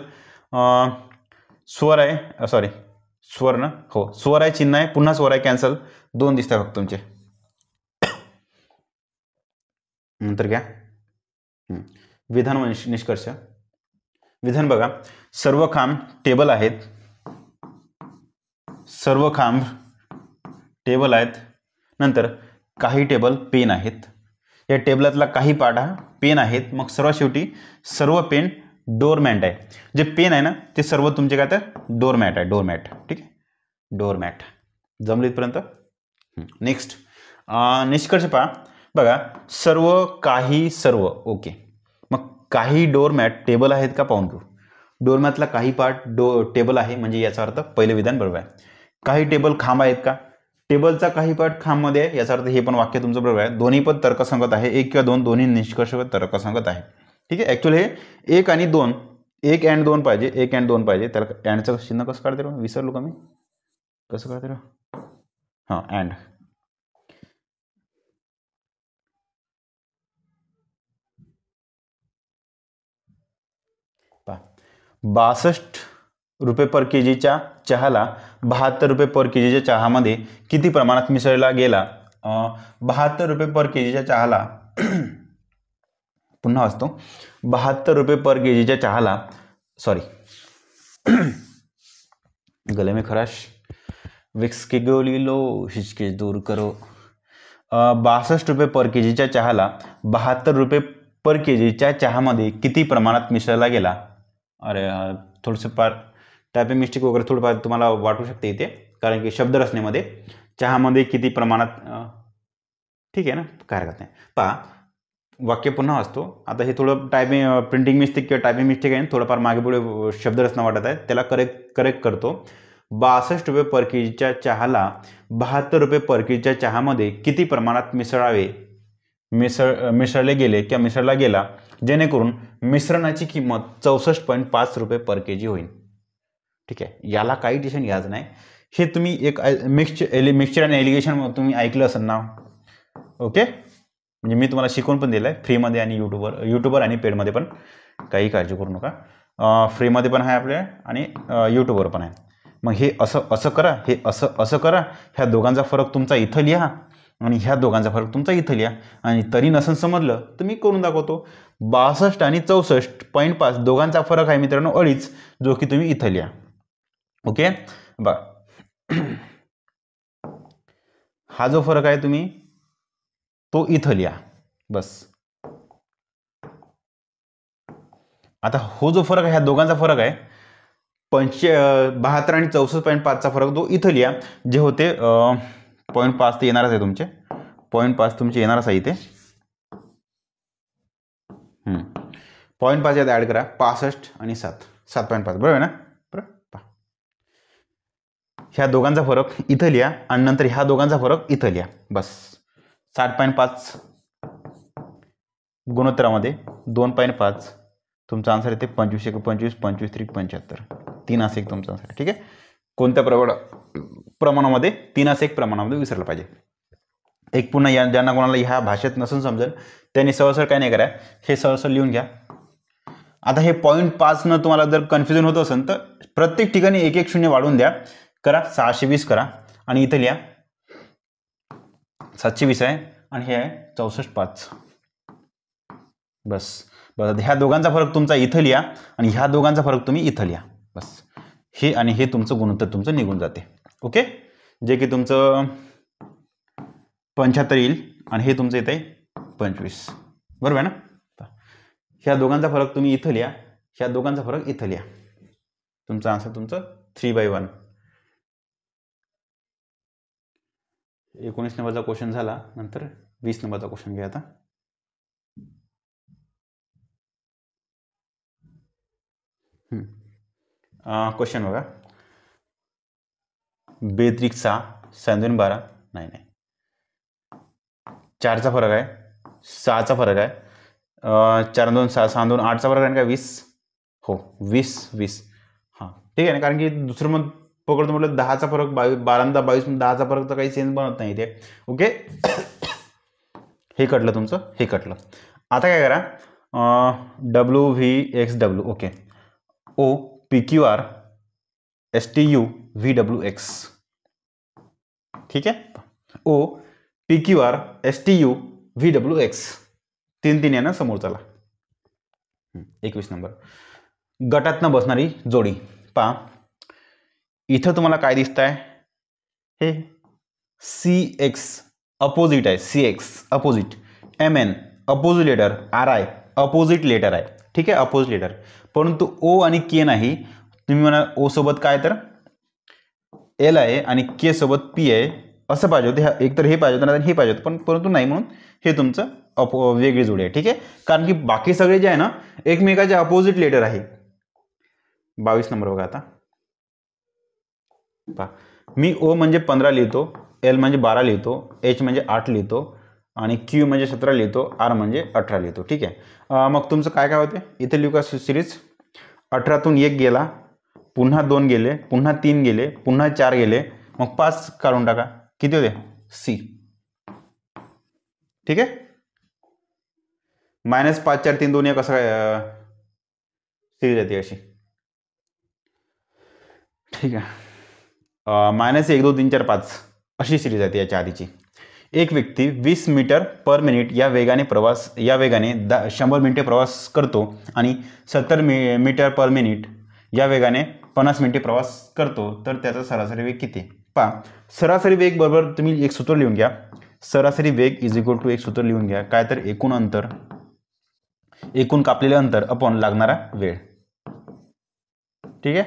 स्वर आहे, सॉरी स्वर ना, हो स्वर आहे, चिन्ह आहे, पुन्हा स्वर आहे, कॅन्सल. 2 दिसतात फक्त तुमचे. नंतर घ्या विधान व निष्कर्ष. विधान बघा, सर्व खांब टेबल आहेत, सर्व खांब टेबल आहेत. नंतर काही टेबल पेन आहेत, या टेबलातला काही पार्ट हा पेन आहेत. मग सर्वात शेवटी सर्व पेन डोरमॅट आहे. जे पेन आहे ना ते सर्व तुमचे काय तर डोरमॅट आहे, डोरमॅट. ठीक आहे, डोरमॅट. जमले इथपर्यंत. नेक्स्ट निष्कर्ष पहा बघा, सर्व काही सर्व. ओके, मग काही डोरमॅट टेबल आहेत का पाहून घेऊ. डोरमॅटला काही पार्ट टेबल आहे, म्हणजे याचा अर्थ पहिलं विधान बरोबर आहे. काही टेबल खांब आहेत का, टेबलचा काही पार्ट खांबमध्ये आहे, याचा अर्थ हे पण वाक्य तुमचं बरोबर आहे. दोन्ही पण तर्कसंगत आहे, 1 किंवा 2 दोन्ही निष्कर्ष तर्कसंगत आहे. ठीक आहे, ॲक्च्युअली हे 1 आणि 2, 1 अँड 2 पाहिजे, 1 अँड 2 पाहिजे. त्याला अँडचं चिन्ह कसं काढते रो, विसरलो का मी, कसं काढते रो, हां अँड. पहा 62 रुपये पर केजीच्या चहाला 72 रुपये पर केजीच्या चहामध्ये किती प्रमाणात मिसळला गेला. 72 रुपये पर केजीच्या चहाला पुन्हा वाचतो, 72 रुपये पर केजीच्या चहाला, सॉरी गले में खराश, विक्स की गोली लो, हिचके दूर करो. 62 रुपये पर केजीच्या चहाला 72 रुपये पर केजीच्या चहामध्ये किती प्रमाणात मिसळला गेला. अरे थोडंसं पार टायपिंग मिस्टेक वगैरे थोडंफार तुम्हाला वाटू शकते इथे, कारण की शब्दरचनेमध्ये चहामध्ये किती प्रमाणात. ठीक आहे ना, काय हरकत नाही. पहा वाक्य पुन्हा वाचतो. आता हे थोडं टायपिंग प्रिंटिंग मिस्टेक किंवा टायपिंग मिस्टेक आहे, थोडंफार मागे पुढे शब्दरचना वाटत आहे, त्याला करेक्ट करतो. 62 रुपये पर केजीच्या चहाला 72 रुपये पर केजीच्या चहामध्ये किती प्रमाणात मिसळले गेले किंवा मिसळला गेला. जेणेकरून मिश्रणाची किंमत 64.5 रुपये पर के जी होईल. ठीक आहे, याला काही टेन्शन घ्यायचं नाही. हे तुम्ही एक मिक्सचर आणि एलिगेशन तुम्ही ऐकलं असेल ना. ओके, म्हणजे मी तुम्हाला शिकवून पण दिलं आहे फ्रीमध्ये आणि यूट्यूबर आणि पेडमध्ये पण. काही काळजी करू नका, फ्रीमध्ये पण आहे आपल्या आणि यूट्यूबवर पण आहे. मग हे असं करा, हे असं करा. ह्या दोघांचा फरक तुमचा इथं लिहा आणि ह्या दोघांचा फरक तुमचा इथं लिहा. आणि तरी नसेल समजलं तर मी करून दाखवतो. 62 आणि 64.5 दोघांचा फरक आहे मित्रांनो 2.5, जो की तुम्ही इथं लिहा. ओके, बघा हा जो फरक आहे तुम्ही तो इथं लिहा बस. आता हो जो फरक आहे, ह्या दोघांचा फरक आहे 72 आणि 64.5चा फरक तो इथं लिहा. जे होते 0.5 ते येणारच आहे तुमचे, 0.5 तुमचे येणारच आहे इथे. 0.5 यात ॲड करा. 65 आणि 7.5 बरोबर आहे ना. बरोबर, ह्या दोघांचा फरक इथं लिहा आणि नंतर ह्या दोघांचा फरक इथं लिहा बस. 7.5 गुणोत्तरामध्ये 2.5 तुमचा आन्सर येते. 25 1 25 25 3 75 3 असं एक तुमचा आन्सर. ठीक आहे, कोणत्या प्रमाणामध्ये 3 असं एक प्रमाणामध्ये विसरलं पाहिजे. एक पुन्हा ज्यांना कोणाला ह्या भाषेत नसून समजेल त्यांनी सहसर काय नाही करा, हे सहसर लिहून घ्या. आता हे 0.5 न तुम्हाला जर कन्फ्युजन होत असेल तर प्रत्येक ठिकाणी 1 1 0 वाढवून द्या. करा 620 करा आणि इथं लिहा 720 आहे आणि हे आहे 64.5 बस. बरं, ह्या दोघांचा फरक तुमचा इथं लिहा आणि ह्या दोघांचा फरक तुम्ही इथं लिहा बस. हे आणि हे तुमचं गुणोत्तर तुमचं निघून जाते. ओके, जे की तुमचं 75 येईल आणि हे तुमचं येत आहे 25 बरोबर आहे ना. ह्या दोघांचा फरक तुम्ही इथं लिहा, ह्या दोघांचा फरक इथं लिहा. तुमचा आन्सर तुमचं 3/1. 19 नंबरचा क्वेश्चन झाला. नंतर 20 नंबरचा क्वेश्चन घ्या. आता क्वेश्चन बघा. 42 6 7 12 नाही 4चा फरक आहे, 6चा फरक आहे, 4 2 6 6 2 8चा फरक आहे का 20. हो 20 20. हां ठीक आहे ना, कारण की दुसरं मग पकडतो म्हटलं 10चा फरक 12 22 10चा फरक तर काही सेन्स बनत नाही ते. ओके, हे कटलं तुमचं, हे कटलं. आता काय करा, WVXW okay, OPQR STU VWX. ठीक आहे, OPQR STU VWX 3 3 आहे ना समोर. चला 21 नंबर गटातनं बसणारी जोडी पहा. इथं तुम्हाला काय दिसत आहे, हे CX अपोजिट आहे, CX opposite, MN opposite letter, RI opposite letter आहे. ठीक आहे, अपोजिट लेटर. परंतु O आणि K नाही. तुम्ही म्हणा O सोबत काय तर L आहे आणि K सोबत P आहे असं पाहिजे होतं. एक तर हे पाहिजे होतं, हे पाहिजे होतं, पण परंतु नाही, म्हणून हे तुमचं वेगळी जोडी आहे. ठीक आहे, कारण की बाकी सगळे जे आहे ना एकमेकाचे अपोजिट लेटर आहे. 22 नंबर बघा. आता पहा, मी O म्हणजे 15 लिहितो, L म्हणजे 12 लिहितो, H म्हणजे 8 लिहितो आणि Q म्हणजे 17 लिहितो, R म्हणजे 18 लिहितो. ठीक आहे, मग तुमचं काय काय होते इथे लिहू का सिरीज. 18तून 1 गेला, पुन्हा 2 गेले, पुन्हा 3 गेले, पुन्हा 4 गेले, मग 5 काढून टाका. किती होते C. ठीक आहे, -5 4 3 2 1 कसं काय सिरीज येते अशी. ठीक आहे, -1 2 3 4 5 अशी सिरीज आहे याच्या आधीची. एक व्यक्ती 20 मीटर पर मिनिट या वेगाने 100 मिनिटे प्रवास करतो आणि 70 मीटर पर मिनिट या वेगाने 50 मिनिटे प्रवास करतो, तर त्याचा सरासरी वेग किती. पहा, सरासरी वेग बरोबर तुम्ही एक सूत्र लिहून घ्या. सरासरी वेग इज इक्वल टू एक सूत्र लिहून घ्या. काय तर एकूण अंतर, एकूण कापलेले अंतर अपॉन लागणारा वेळ. ठीक आहे,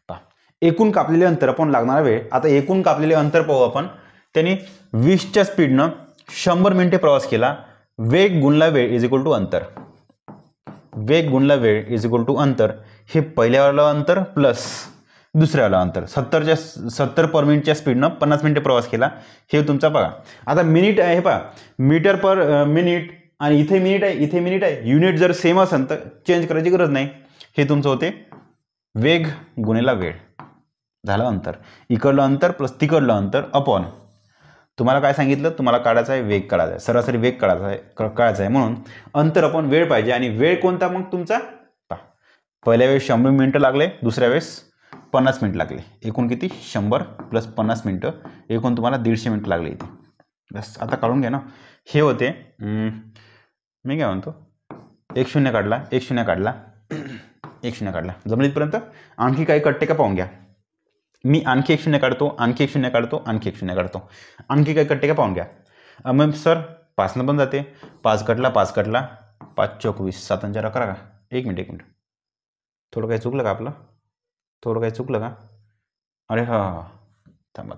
पहा, एकूण कापलेले अंतर अपॉन लागणारा वेळ. आता एकूण कापलेले अंतर पाहू आपण. त्यांनी 20च्या स्पीडनं 100 मिनिटे प्रवास केला. वेग गुणला वेळ इज इक्वल टू अंतर. वेग गुणला वेळ इज इक्वल टू अंतर. हे पहिल्यावाला अंतर प्लस दुसऱ्यावाला अंतर. 70 पर मिनिटच्या स्पीडनं 50 मिनिटे प्रवास केला. हे तुमचा बघा. आता मिनिट आहे, हे पहा, मीटर पर मिनिट आणि इथे मिनिट आहे, इथे मिनिट आहे. युनिट जर सेम असेल तर चेंज करायची गरज नाही. हे तुमचं होते वेग गुणिला वेळ. झालं अंतर. इकडलं अंतर प्लस तिकडलं अंतर अपॉन तुम्हाला काय सांगितलं, तुम्हाला काढायचा आहे वेग काढायचा आहे, सरासरी वेग काढायचा आहे म्हणून अंतर अपॉन वेळ पाहिजे. आणि वेळ कोणता मग तुमचा, पहिल्या वेळेस 100 मिनिटं लागले, दुसऱ्या वेळेस 50 मिनिट लागले. एकूण किती, 100 प्लस 50 मिनिटं, एकूण तुम्हाला 150 मिनिटं लागले इथे. बस आता काढून घ्या ना. हे होते, मी काय म्हणतो, 1-0 काढला, 1-0 काढला, 1-0 काढला. जमलीपर्यंत आणखी काही कट्टे का पाहून घ्या. मी आणखी 1-0 काढतो, आणखी 1-0 काढतो, आणखी 1-0 काढतो. आणखी काही कट्टे का पाहून घ्या. मग सर 5 पण जाते. 5 कटला, 5 कटला, 5 चौक 20, 7 आणि 4 11 का. एक मिनिट थोडं काही चुकलं का आपलं, थोडं काही चुकलं का. अरे हा, थांबा.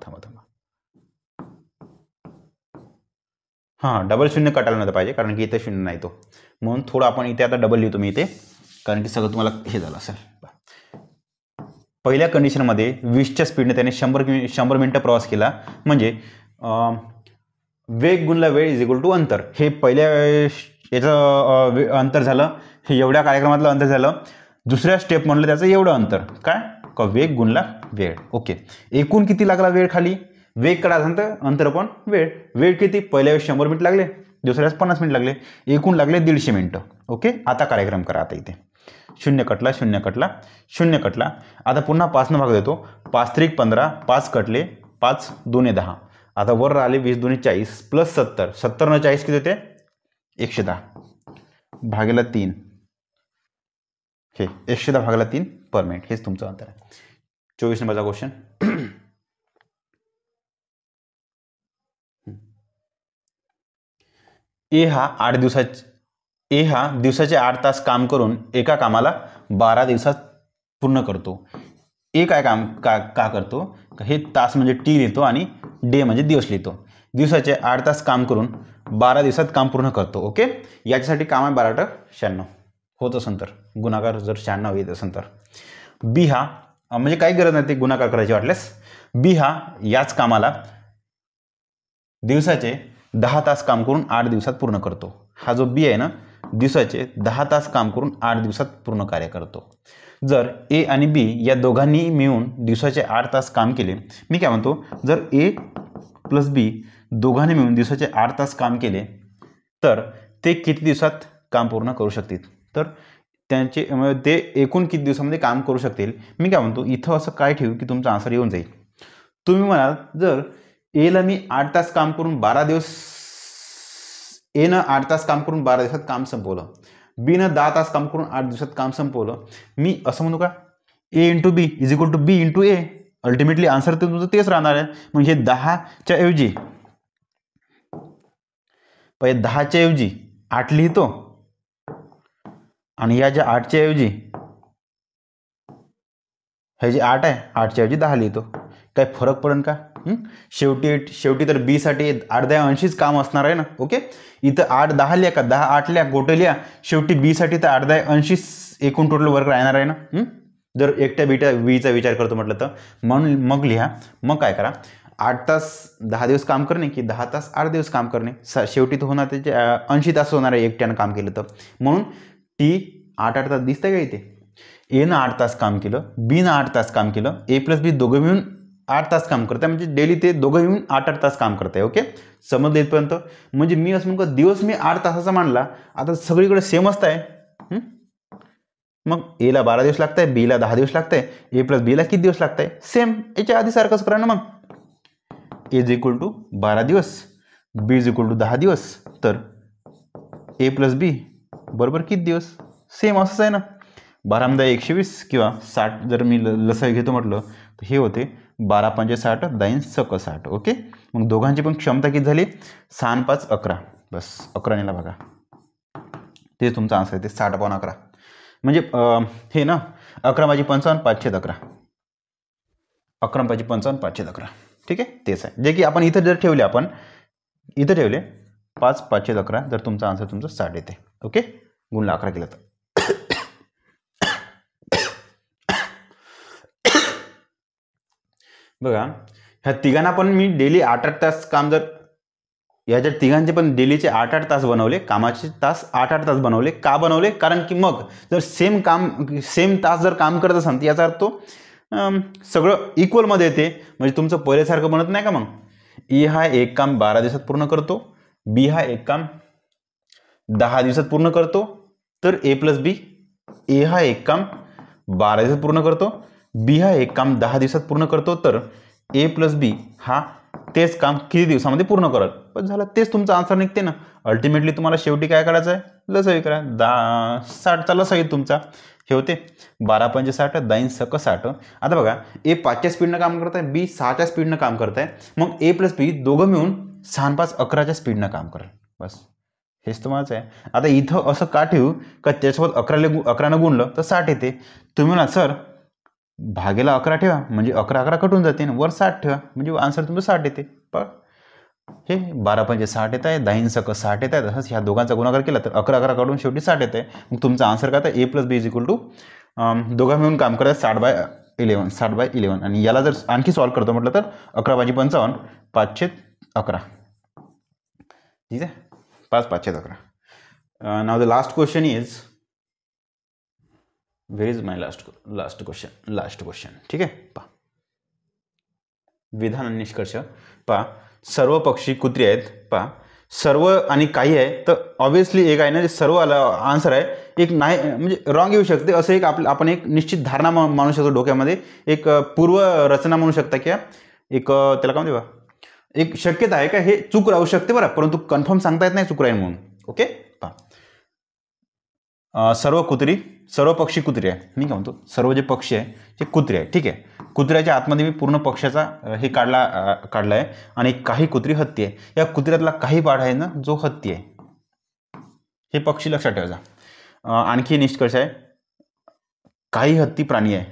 हां, डबल 0 कटायला नव्हतं पाहिजे, कारण की इथे 0 नाही तो, म्हणून थोडं आपण इथे आता डबल लिहितो मी इथे, कारण की सगळं तुम्हाला हे झालं असेल. पहिल्या कंडिशनमध्ये 20च्या स्पीडने त्याने 100 मिनिटं प्रवास केला, म्हणजे वेग गुणला वेळ इज इक्वल टू अंतर. हे पहिल्या याचं अंतर झालं, हे एवढ्या कार्यक्रमातलं अंतर झालं. दुसऱ्या स्टेप म्हणलं त्याचं एवढं अंतर, काय का वेग गुणला वेळ. ओके, एकूण किती लागला वेळ खाली, वेग काढायचा अंतर पण वेळ. वेळ किती, पहिल्या वेळेस 100 मिनिट लागले, दुसऱ्या वेळेस 50 मिनिट लागले, एकूण लागले 150 मिनिटं. ओके, आता कार्यक्रम करा. आता इथे 0 कटला, 0 कटला, 0 कटला. आता पुन्हा 5 भाग देतो. 5 त्रिक 15, 5 कटले, 5 2 10. आता वर आले 20 2 40 प्लस 70, 70 न 40 किती होते, 110 भागेला 3. हे 110 भागेला 3 पर मिनिट. हेच तुमचं अंतर आहे. 24 नंबरचा क्वेश्चन. ए हा दिवसाचे 8 तास काम करून एका कामाला 12 दिवसात पूर्ण करतो. ए काय काम का करतो, हे तास म्हणजे टी लिहितो आणि डे म्हणजे दिवस लिहितो. दिवसाचे 8 तास काम करून 12 दिवसात काम पूर्ण करतो. ओके, याच्यासाठी काम आहे 12 × 96 होत असेल तर, गुणाकार जर 96 येत असेल तर. बी हा म्हणजे काही गरज नाही ते गुणाकार करायची वाटल्यास. बी हा याच कामाला दिवसाचे 10 तास काम करून 8 दिवसात पूर्ण करतो. हा जो बी आहे ना, दिवसाचे 10 तास काम करून 8 दिवसात पूर्ण कार्य करतो. जर ए आणि बी या दोघांनी मिळून दिवसाचे 8 तास काम केले, मी काय म्हणतो, जर ए प्लस बी दोघांनी मिळून दिवसाचे 8 तास काम केले तर ते किती दिवसात काम पूर्ण करू शकतील, तर ते एकूण किती दिवसामध्ये काम करू शकतील. मी काय म्हणतो, इथं असं काय ठेवू की तुमचा आन्सर येऊन जाईल. तुम्ही म्हणाल, जर एला मी 8 तास काम करून 12 दिवस, एनं 8 तास काम करून 12 दिवसात काम संपवलं, बीनं 10 तास काम करून 8 दिवसात काम संपवलं, मी असं म्हणू का, A into B is equal to B into A. Ultimately answer तर तुमचं तेच राहणार आहे. म्हणजे 10च्या ऐवजी 8 लिहितो आणि या ज्या 8च्या ऐवजी हे जे 8 आहे, 8च्या ऐवजी 10 लिहितो. काय फरक पडेल का. शेवटी तर बी साठी अर्ध्या अंशीच काम असणार आहे ना. ओके, इथं 8 10 लिहा का 10 8 लिहा, गोटे लिहा, शेवटी बी साठी तर अर्ध्या अंशीच एकूण टोटल वर्क राहणार आहे ना. जर एकट्या बीचा विचार करतो म्हटलं तर म्हणून मग लिहा. मग काय करा, 8 तास 10 दिवस काम करणे की 10 तास 8 दिवस काम करणे, शेवटी तो होणार त्याचे 80 तास होणार आहे एकट्यानं काम केलं तर. म्हणून टी 8 तास दिसतंय का इथे. एनं 8 तास काम केलं, बीनं 8 तास काम केलं, ए प्लस बी दोघं मिळून 8 तास काम करत आहे, म्हणजे डेली ते दोघं मिळून 8 तास काम करत आहे. ओके, समजलं इथपर्यंत. म्हणजे मी असं म्हणतो, दिवस मी 8 तासाचा मांडला, आता सगळीकडे सेमच आहे. मग एला 12 दिवस लागत आहे, बीला 10 दिवस लागत आहे, ए प्लस बीला किती दिवस लागत आहे, सेम याच्या आधी सारखंच करा ना. मग ए इज इक्वल टू 12 दिवस, बी इज इक्वल टू 10 दिवस, तर ए प्लस बी बरोबर किती दिवस, सेम असंच आहे ना. 12 × 120 किंवा 60 जर मी लसाई घेतो म्हटलं तर हे होते 12 × 5 = 60, 10 × 60. ओके, मग दोघांची पण क्षमता किती झाली, 6 × 5 = 11. बस 11 नेला बघा, ते तुमचा आन्सर आहे. ते 60/11 म्हणजे हे ना, 11 × 5 = 55, 5/11. 11 × 5 = 55, 5/11. ठीक आहे, तेच आहे जे की आपण इथं जर ठेवले, आपण इथं ठेवले 5 × 5/11, जर तुमचा आन्सर तुमचं 60 येते. ओके, गुणला 11 केलं तर. बघा, ह्या तिघांना पण मी डेली 8 तास काम जर याच्या तिघांचे पण डेलीचे 8-8 तास बनवले, कामाचे तास 8-8 तास बनवले. का बनवले? कारण की मग जर सेम तास जर काम करत असाल तर याचा अर्थ सगळं इक्वलमध्ये येते. म्हणजे तुमचं पहिल्यासारखं बनत नाही का? मग ए हा एक काम 12 दिवसात पूर्ण करतो, बी हा एक काम 10 दिवसात पूर्ण करतो, तर ए प्लस बी. ए हा एक काम 12 दिवसात पूर्ण करतो, बी हा एक काम 10 दिवसात पूर्ण करतो, तर ए प्लस बी हा तेच काम किती दिवसामध्ये पूर्ण करत. पण झालं, तेच तुमचा आन्सर निघते ना. अल्टिमेटली तुम्हाला शेवटी काय करायचं आहे? लसावी करा. 60चा लसावी तुमचा हे होते 12×5 60, 10×6 60. आता बघा, ए 5च्या स्पीडनं काम करत आहे, बी 6च्या स्पीडनं काम करत आहे. मग ए प्लस बी दोघं मिळून 6×5 11च्या स्पीडनं काम करेल. बस हेच तुम्हालाच आहे. आता इथं असं का ठेवू का त्याच्यासोबत 11नं गुणलं तर 60 येते. तुम्ही म्हणा सर भागेला 11 ठेवा म्हणजे 11 कटून जाते, वर 60 ठेवा म्हणजे आन्सर तुमचं 60 येते. पण हे 12×5 60 येत आहे, 10×6 60 येत आहे. तसंच ह्या दोघांचा गुणाकार केला तर 11 काढून शेवटी 60 येत आहे. मग तुमचा आन्सर काय तर A plus B is equal to दोघं मिळून काम करत 60/11 60/11. आणि याला जर आणखी सॉल्व्ह करतो म्हटलं तर 11×5 = 5/11. ठीक आहे, 5/511. नाव the last question is where is my last question. ठीक आहे, पहा विधान आणि निष्कर्ष. पहा सर्व पक्षी कुत्री आहेत. पहा सर्व आणि काही आहे तर ऑब्विसली एक आहे ना, सर्व आन्सर आहे. एक नाही म्हणजे रॉंग येऊ शकते. असं एक आपण एक निश्चित धारणा मानू शकतो डोक्यामध्ये, एक पूर्व रचना म्हणू शकता किंवा एक त्याला काय म्हणते, एक शक्यता आहे का हे चूक राहू शकते बरं, परंतु कन्फर्म सांगता येत नाही चूक राहील म्हणून. ओके, पहा सर्व पक्षी कुत्री आहे. मी काय म्हणतो, सर्व जे पक्षी आहे ते कुत्री आहे. ठीक आहे, कुत्र्याच्या आतमध्ये मी पूर्ण पक्षाचा हे काढला आहे. आणि काही कुत्री हत्ती आहे. या कुत्र्यातला काही पार्ट आहे ना जो हत्ती आहे, हे पक्षी लक्षात ठेवायचा. आणखी निष्कर्ष आहे, काही हत्ती प्राणी आहे.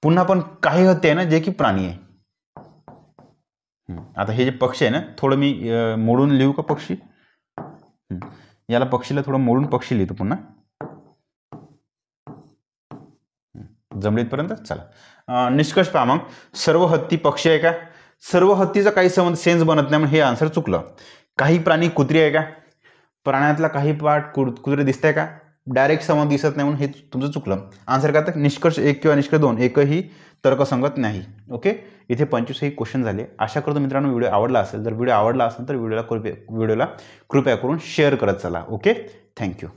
पुन्हा पण काही हत्ती आहे ना जे की प्राणी आहे. आता हे जे पक्षी आहे ना, थोडं मी मोडून लिहू का पक्षी? याला पक्षीला थोडं मोडून पक्षी लिहितो पुन्हा, जमलीतपर्यंत. चला निष्कर्ष पहा. मग सर्व हत्ती पक्षी आहे का? सर्व हत्तीचा काही सेन्स बनत नाही, म्हणून हे आन्सर चुकलं. काही प्राणी कुत्री आहे का? प्राण्यातला काही पार्ट कुत्रे दिसत आहे का? डायरेक्ट समज दिसत नाही, म्हणून हे तुमचं चुकलं. आन्सर काय तर निष्कर्ष 1 किंवा निष्कर्ष 2 एकही तर्कसंगत नाही. ओके, इथे 25 क्वेश्चन झाले. आशा करतो मित्रांनो व्हिडिओ आवडला असेल. जर व्हिडिओ आवडला असेल तर व्हिडिओला कृपया करून शेअर करत चला. Okay, thank you.